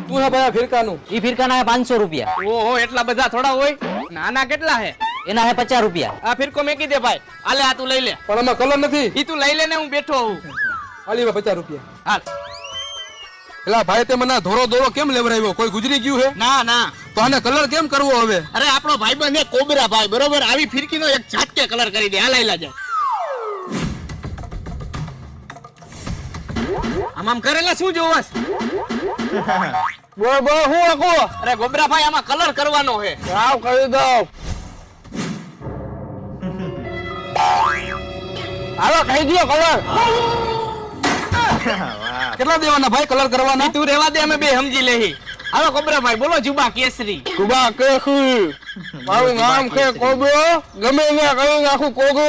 તું હે ભાઈ ફિરકાનું? ઈ ફિરકાના 500 રૂપિયા. ઓહો એટલા બધા થોડા હોય. નાના કેટલા હે? એના હે 50 રૂપિયા. આ ફિરકો મેકી દે ભાઈ. આલે આ તું લઈ લે. પણ આમાં કલર નથી. ઈ તું લઈ લે ને હું બેઠો હું. આલી 50 રૂપિયા. હાલ. એલા ભાઈ તે મને ધોરો દોરો કેમ લેવરાવ્યો? કોઈ ગુજરી ગયું હે? ના ના. તો આને કલર કેમ કરવો હવે? અરે આપણો ભાઈબંધ હે કોબરા ભાઈ, બરોબર? આવી ફિરકીનો એક ઝાટકે કલર કરી દે. હાલ લઈ જા. આમ કરેલા શું જોવસ? બોલ બોલ હું આકો? અરે ગોબરા ભાઈ આમાં કલર કરવાનો હે. આવ કરી દો. હાલો કહી દો કલર. કેટલા દેવાના ભાઈ કલર કરવાના? તું રેવા દે, અમે બે સમજી લેહી. હાલો ગોબરા ભાઈ બોલો. જુબા કેસરી. કુબા કેસરી. મારું નામ છે કોબરો. ગમે ત્યાં કઈ નાખું કોબરો.